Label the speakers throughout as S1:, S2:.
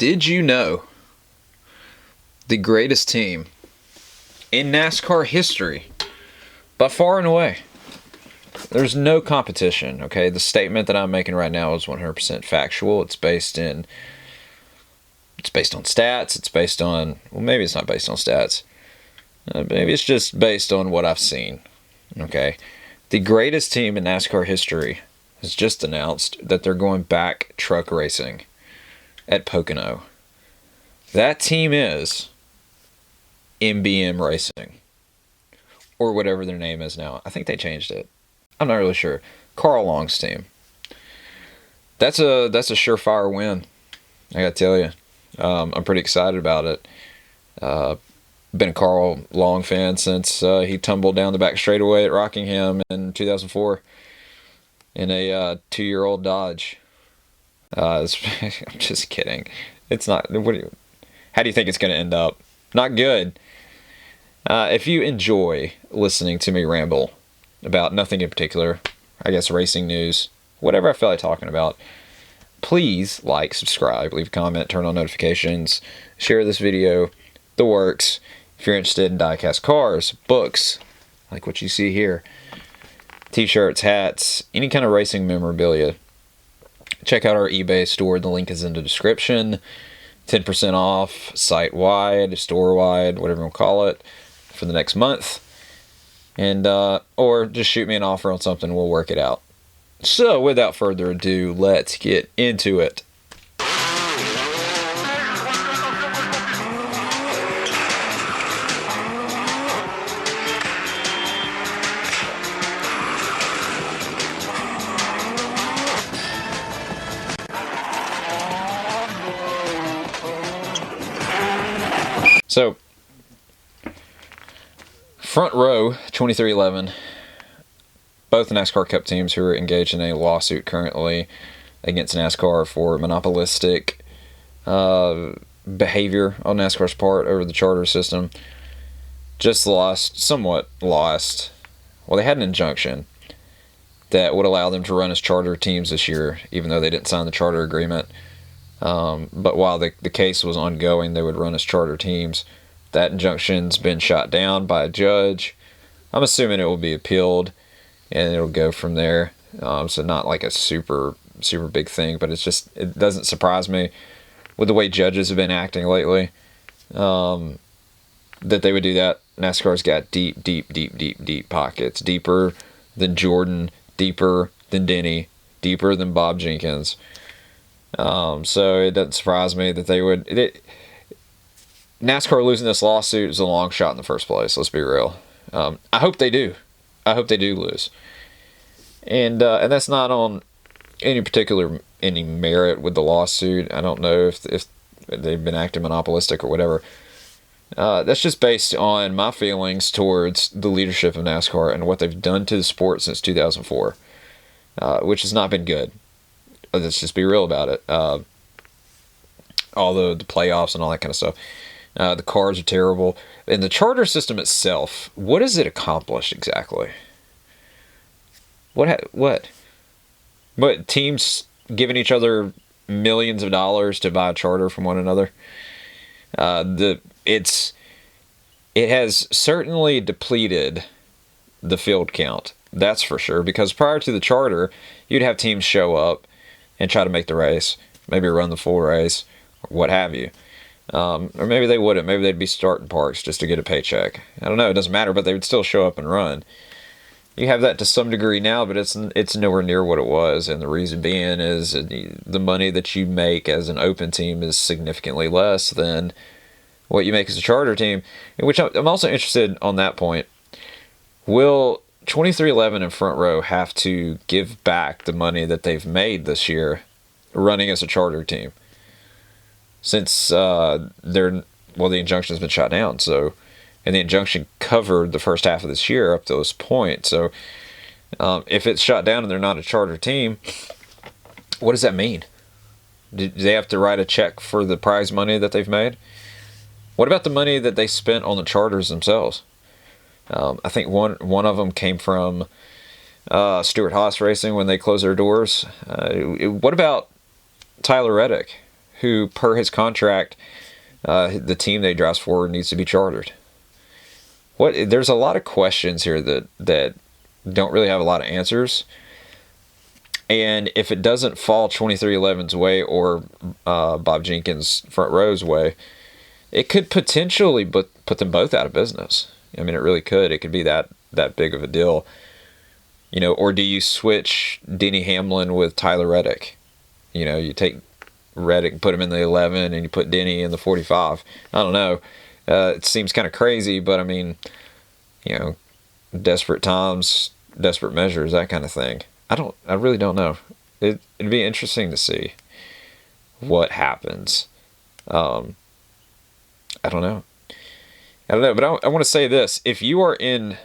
S1: Did you know the greatest team in NASCAR history, by far and away? There's no competition, okay? The statement that I'm making right now is 100% factual. It's based on stats. It's based on, well, maybe it's not based on stats. Maybe it's just based on what I've seen, okay? The greatest team in NASCAR history has just announced that they're going back truck racing at Pocono. That team is MBM Racing, or whatever their name is now. I think they changed it. I'm not really sure. Carl Long's team. That's a surefire win, I gotta tell you. I'm pretty excited about it. Been a Carl Long fan since he tumbled down the back straightaway at Rockingham in 2004 in a 2-year-old Dodge. I'm just kidding. It's not. How do you think it's going to end up? Not good. If you enjoy listening to me ramble about nothing in particular, I guess racing news, whatever I feel like talking about, please like, subscribe, leave a comment, turn on notifications, share this video, the works. If you're interested in diecast cars, books, like what you see here, t-shirts, hats, any kind of racing memorabilia, check out our eBay store. The link is in the description. 10% off, site-wide, store-wide, whatever you want to call it, for the next month. And or just shoot me an offer on something. We'll work it out. So, without further ado, let's get into it. So, front row, 2311, both NASCAR Cup teams who are engaged in a lawsuit currently against NASCAR for monopolistic behavior on NASCAR's part over the charter system, somewhat lost. Well, they had an injunction that would allow them to run as charter teams this year, even though they didn't sign the charter agreement. But while the case was ongoing, they would run as charter teams. That injunction's been shot down by a judge. I'm assuming it will be appealed, and it'll go from there. So not like a super big thing, but it doesn't surprise me with the way judges have been acting lately, that they would do that. NASCAR's got deep pockets, deeper than Jordan, deeper than Denny, deeper than Bob Jenkins. So it doesn't surprise me that they would. NASCAR losing this lawsuit is a long shot in the first place. Let's be real. I hope they do. I hope they do lose. And that's not on any merit with the lawsuit. I don't know if they've been acting monopolistic or whatever. That's just based on my feelings towards the leadership of NASCAR and what they've done to the sport since 2004, which has not been good. Let's just be real about it. All the playoffs and all that kind of stuff. The cars are terrible. And the charter system itself, what has it accomplished exactly? What? Teams giving each other millions of dollars to buy a charter from one another? It has certainly depleted the field count. That's for sure. Because prior to the charter, you'd have teams show up and try to make the race, maybe run the full race, or what have you. Or maybe they wouldn't. Maybe they'd be starting parks just to get a paycheck. I don't know. It doesn't matter, but they would still show up and run. You have that to some degree now, but it's nowhere near what it was. And the reason being is the money that you make as an open team is significantly less than what you make as a charter team. Which I'm also interested on that point. Will 2311 and Front Row have to give back the money that they've made this year running as a charter team? Since the injunction has been shot down, and the injunction covered the first half of this year up to this point. So if it's shot down and they're not a charter team, what does that mean? Do they have to write a check for the prize money that they've made? What about the money that they spent on the charters themselves? I think one of them came from Stewart-Haas Racing when they closed their doors. What about Tyler Reddick, who, per his contract, the team that he drives for needs to be chartered. There's a lot of questions here that don't really have a lot of answers. And if it doesn't fall 23XI's way or Bob Jenkins' front row's way, it could potentially put them both out of business. I mean, it really could. It could be that big of a deal. Or do you switch Denny Hamlin with Tyler Reddick? You take Reddick and put him in the 11 and you put Denny in the 45. I don't know. It seems kind of crazy, but I mean, desperate times, desperate measures, that kind of thing. I really don't know. It'd be interesting to see what happens. I don't know. But I want to say this. If you are in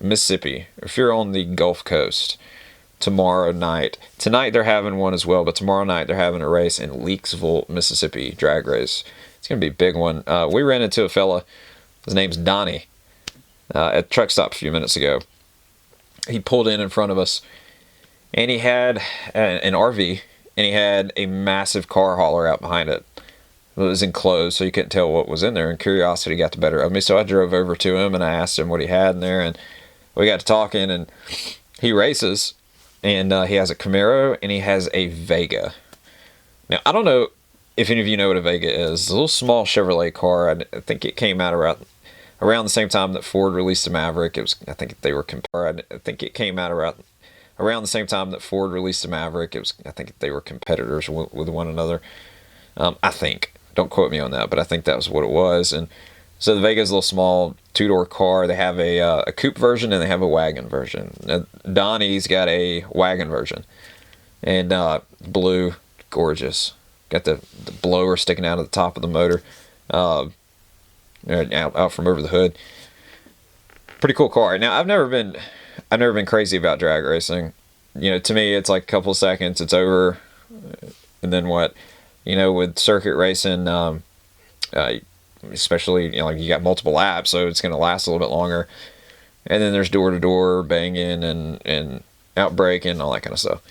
S1: Mississippi, if you're on the Gulf Coast tomorrow night, tonight they're having one as well, but tomorrow night they're having a race in Leakesville, Mississippi, drag race. It's going to be a big one. We ran into a fella, his name's Donnie, at truck stop a few minutes ago. He pulled in front of us, and he had an RV, and he had a massive car hauler out behind it. It was enclosed, so you couldn't tell what was in there, and curiosity got the better of me. So I drove over to him, and I asked him what he had in there, and we got to talking, and he races, and he has a Camaro, and he has a Vega. Now, I don't know if any of you know what a Vega is. It's a little small Chevrolet car. I think it came out around the same time that Ford released the Maverick. I think it came out around the same time that Ford released the Maverick. I think they were competitors with one another. I think. Don't quote me on that, but I think that was what it was. And so the Vega's a little small two-door car. They have a coupe version and they have a wagon version. Now, Donnie's got a wagon version. And blue, gorgeous. Got the blower sticking out of the top of the motor. Out from over the hood. Pretty cool car. Now, I've never been crazy about drag racing. To me, it's like a couple of seconds, it's over, and then what? With circuit racing, especially, like you got multiple laps, so it's going to last a little bit longer. And then there's door-to-door banging and outbreaking and all that kind of stuff.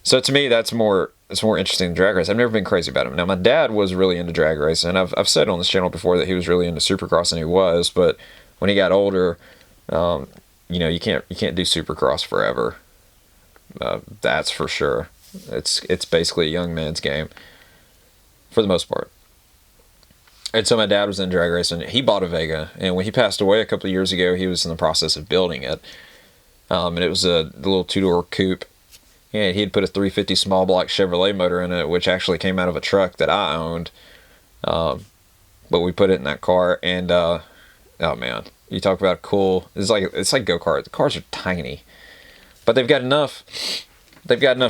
S1: So to me, it's more interesting than drag race. I've never been crazy about it. Now, my dad was really into drag racing. I've said on this channel before that he was really into Supercross, and he was. But when he got older, you can't do Supercross forever. That's for sure. It's basically a young man's game, for the most part. And so my dad was in drag racing. He bought a Vega, and when he passed away a couple of years ago, he was in the process of building it. And it was a little two-door coupe. Yeah, he had put a 350 small block Chevrolet motor in it, which actually came out of a truck that I owned. But we put it in that car, and oh man, you talk about cool. It's like go-kart. The cars are tiny, but they've got enough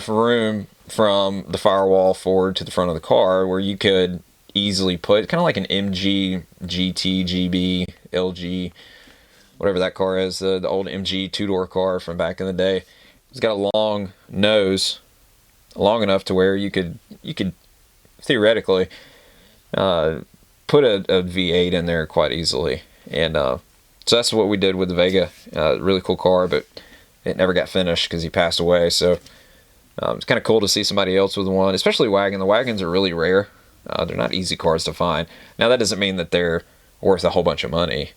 S1: room from the firewall forward to the front of the car where you could easily put, kind of like an MG, GT, GB, LG, whatever that car is, the old MG two-door car from back in the day. It's got a long nose, long enough to where you could theoretically put a V8 in there quite easily. And so that's what we did with the Vega. Really cool car, but it never got finished because he passed away. So it's kind of cool to see somebody else with one, especially wagon. The wagons are really rare. They're not easy cars to find. Now, that doesn't mean that they're worth a whole bunch of money,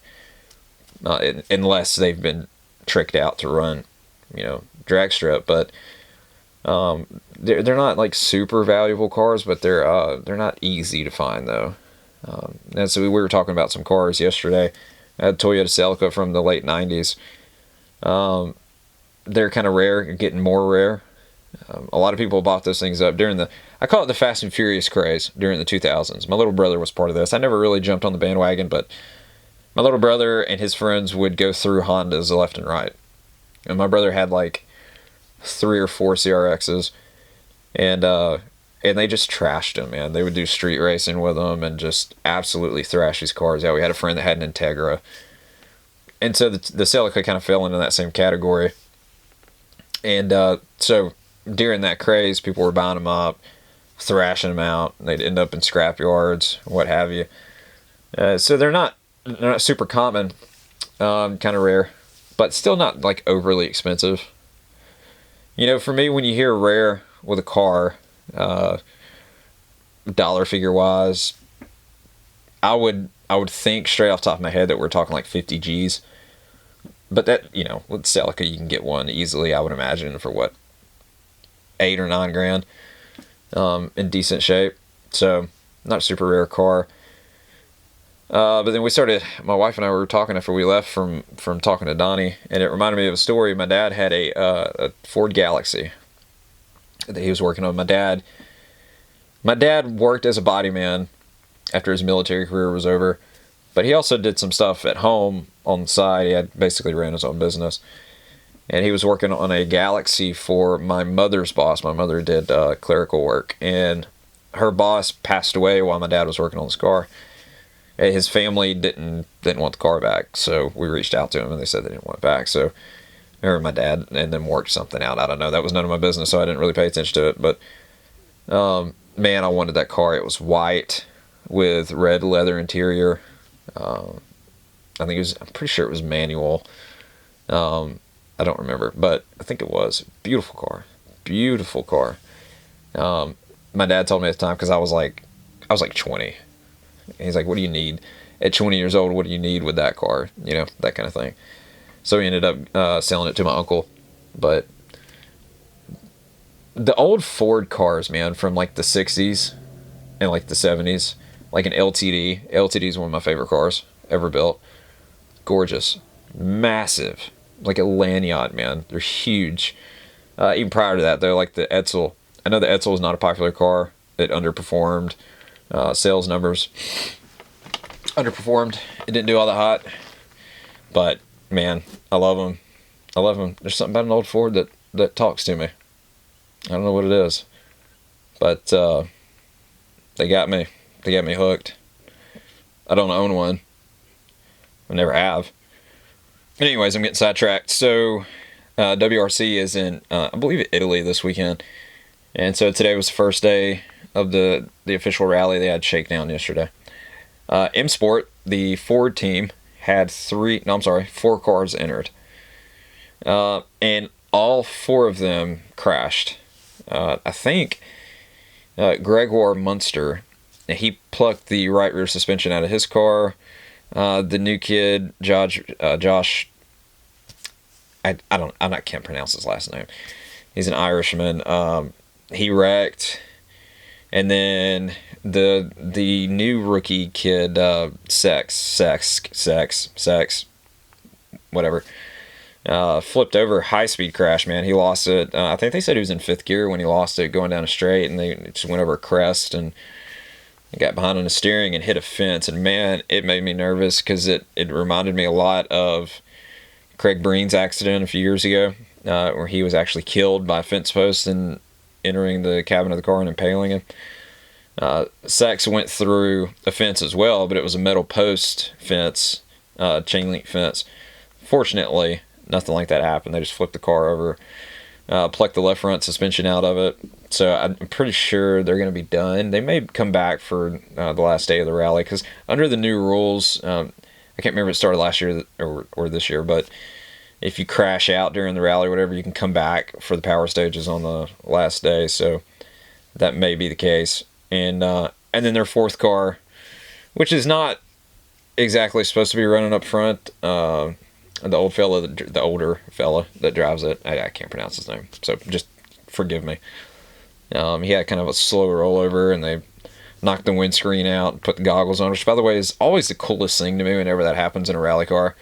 S1: unless they've been tricked out to run, drag strip. But they're not like super valuable cars, but they're not easy to find though. And so we were talking about some cars yesterday. I had a Toyota Celica from the late 90s. They're kind of rare, getting more rare. A lot of people bought those things up during I call it the Fast and Furious craze during the 2000s. My little brother was part of this. I never really jumped on the bandwagon, but my little brother and his friends would go through Hondas left and right. And my brother had like 3 or 4 CRXs, and they just trashed them, man. They would do street racing with them and just absolutely thrash these cars. Yeah, we had a friend that had an Integra. And so the Celica kind of fell into that same category. And so during that craze, people were buying them up, thrashing them out. They'd end up in scrap yards, what have you. So they're not super common, kind of rare, but still not like overly expensive. For me, when you hear rare with a car, dollar figure wise, I would think straight off the top of my head that we're talking like 50 G's. But that, you know, with Celica, you can get one easily, I would imagine, for what, 8 or 9 grand, in decent shape. So, not a super rare car. But then my wife and I were talking after we left from talking to Donnie, and it reminded me of a story. My dad had a Ford Galaxy that he was working on. My dad worked as a body man after his military career was over, but he also did some stuff at home on the side. He had basically ran his own business, and he was working on a Galaxy for my mother's boss. My mother did clerical work, and her boss passed away while my dad was working on this car. His family didn't want the car back, so we reached out to him, and they said they didn't want it back. So, my dad and then worked something out. I don't know. That was none of my business, so I didn't really pay attention to it. But, man, I wanted that car. It was white with red leather interior. I'm pretty sure it was manual. I don't remember, but I think it was. Beautiful car. Beautiful car. My dad told me at the time, because I was like 20. He's like, what do you need? At 20 years old, what do you need with that car? You know, that kind of thing. So he ended up selling it to my uncle. But the old Ford cars, man, from like the 60s and like the 70s, like an LTD. LTD is one of my favorite cars ever built. Gorgeous. Massive. Like a land yacht, man. They're huge. Even prior to that, they're like the Edsel. I know the Edsel is not a popular car. It underperformed. Sales numbers underperformed. It didn't do all that hot, but man, I love them. I love them. There's something about an old Ford that talks to me. I don't know what it is, but they got me. They got me hooked. I don't own one. I never have. Anyways, I'm getting sidetracked. So WRC is in I believe Italy this weekend, and so today was the first day of the official rally. They had shakedown yesterday. M Sport, the Ford team, had 4 cars entered. And all 4 of them crashed. I think Gregor Munster, he plucked the right rear suspension out of his car. The new kid, Josh, I can't pronounce his last name. He's an Irishman. He wrecked. And then the new rookie kid, Sex, whatever, flipped over, high-speed crash, man. He lost it. I think they said he was in 5th gear when he lost it going down a straight, and they just went over a crest and got behind on the steering and hit a fence. And, man, it made me nervous because it reminded me a lot of Craig Breen's accident a few years ago, where he was actually killed by a fence post and entering the cabin of the car and impaling him. Sachs went through a fence as well, but it was a metal post fence, chain link fence. Fortunately, nothing like that happened. They just flipped the car over, plucked the left front suspension out of it. So I'm pretty sure they're going to be done. They may come back for the last day of the rally, because under the new rules, I can't remember if it started last year or this year, but if you crash out during the rally or whatever, you can come back for the power stages on the last day. So that may be the case. And then their 4th car, which is not exactly supposed to be running up front, the older fella that drives it, I can't pronounce his name, so just forgive me. He had kind of a slow rollover, and they knocked the windscreen out and put the goggles on, which, by the way, is always the coolest thing to me whenever that happens in a rally car.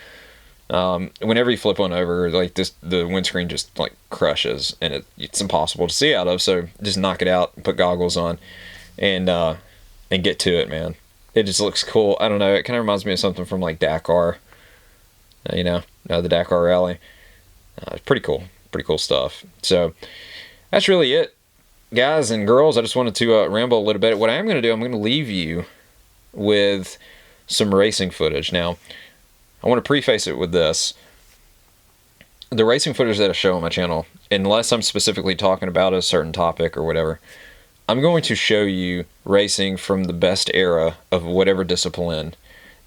S1: Whenever you flip one over, like this, the windscreen just like crushes, and it's impossible to see out of. So just knock it out, put goggles on, and get to it, man. It just looks cool. I don't know. It kind of reminds me of something from like Dakar. The Dakar rally. It's pretty cool. Pretty cool stuff. So that's really it, guys and girls. I just wanted to ramble a little bit. What I am going to do, I'm going to leave you with some racing footage. Now, I want to preface it with this. The racing footage that I show on my channel, unless I'm specifically talking about a certain topic or whatever, I'm going to show you racing from the best era of whatever discipline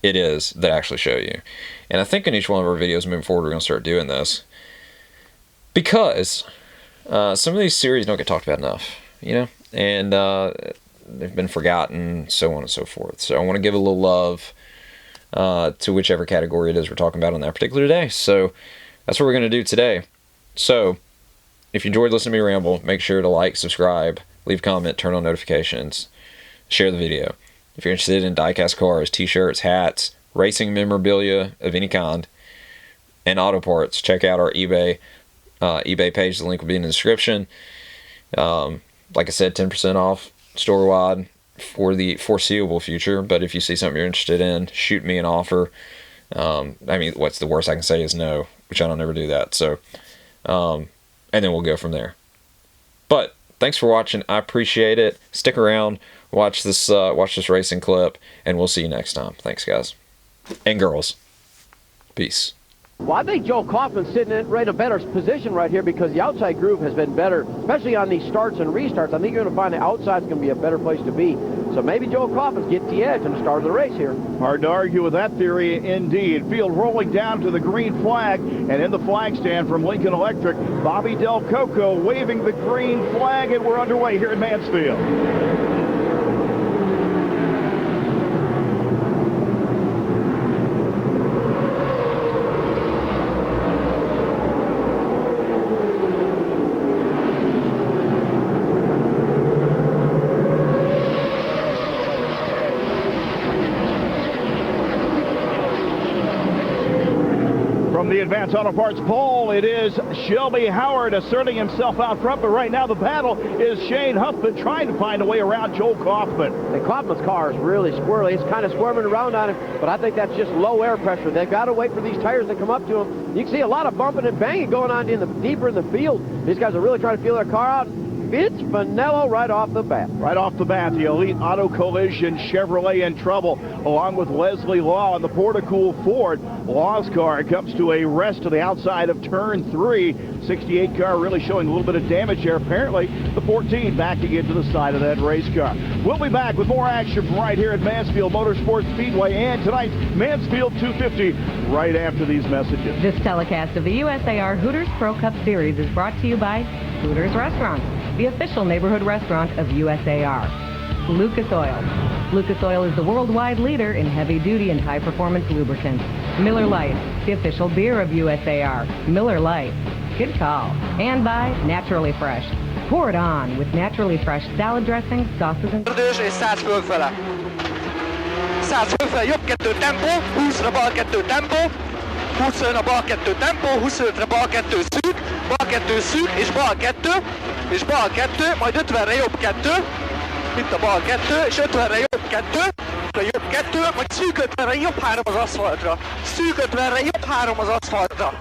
S1: it is that I actually show you. And I think in each one of our videos moving forward, we're going to start doing this. Because some of these series don't get talked about enough, And they've been forgotten, so on and so forth. So I want to give a little love to whichever category it is we're talking about on that particular day. So that's what we're going to do today. So if you enjoyed listening to me ramble, make sure to like, subscribe, leave a comment, turn on notifications, share the video. If you're interested in diecast cars, t-shirts, hats, racing memorabilia of any kind, and auto parts, check out our eBay page. The link will be in the description. Like I said, 10% off store-wide for the foreseeable future. But if you see something you're interested in, shoot me an offer. I mean, what's the worst I can say is no, which I don't ever do that. So, and then we'll go from there. But thanks for watching. I appreciate it. Stick around. Watch this racing clip, and we'll see you next time. Thanks, guys and girls. Peace.
S2: Well, I think Joe Kaufman's sitting in right a better position right here because the outside groove has been better, especially on these starts and restarts. I think you're going to find the outside's going to be a better place to be. So maybe Joe Kaufman's getting the edge in the start of the race here.
S3: Hard to argue with that theory, indeed. Field rolling down to the green flag, and in the flag stand from Lincoln Electric, Bobby Del Coco waving the green flag, and we're underway here at Mansfield. From the Advanced Auto Parts pole, it is Shelby Howard asserting himself out front, but right now the battle is Shane Huffman trying to find a way around Joe Kaufman.
S2: And Kaufman's car is really squirrely. He's kind of squirming around on him, but I think that's just low air pressure. They've got to wait for these tires to come up to him. You can see a lot of bumping and banging going on deeper in the field. These guys are really trying to feel their car out. It's Finello right off the bat.
S3: Right off the bat, the Elite Auto Collision Chevrolet in trouble, along with Leslie Law and the Porticool Ford. Law's car comes to a rest to the outside of turn 3. 68 car really showing a little bit of damage there. Apparently, the 14 backing into the side of that race car. We'll be back with more action from right here at Mansfield Motor Speedway and tonight's Mansfield 250 right after these messages.
S4: This telecast of the USAR Hooters Pro Cup Series is brought to you by Hooters Restaurants, the official neighborhood restaurant of USAR. Lucas Oil. Lucas Oil is the worldwide leader in heavy-duty and high-performance lubricants. Miller Lite, the official beer of USAR. Miller Lite. Good call. And by Naturally Fresh. Pour it on with Naturally Fresh salad dressings, sauces, and...
S5: Ördös és 100 fölfele. 100 fölfele, jobb 2 tempó, 20-ra bal 2 tempó, 20-ra bal 2 tempó, 25-re bal 2 szűk, bal 2 szűk, és bal 2, majd 50-re jobb 2, mint a bal 2, és 50-re jobb 2, majd szűk 50-re jobb 3 az aszfaltra. Szűk 50-re jobb 3 az aszfaltra.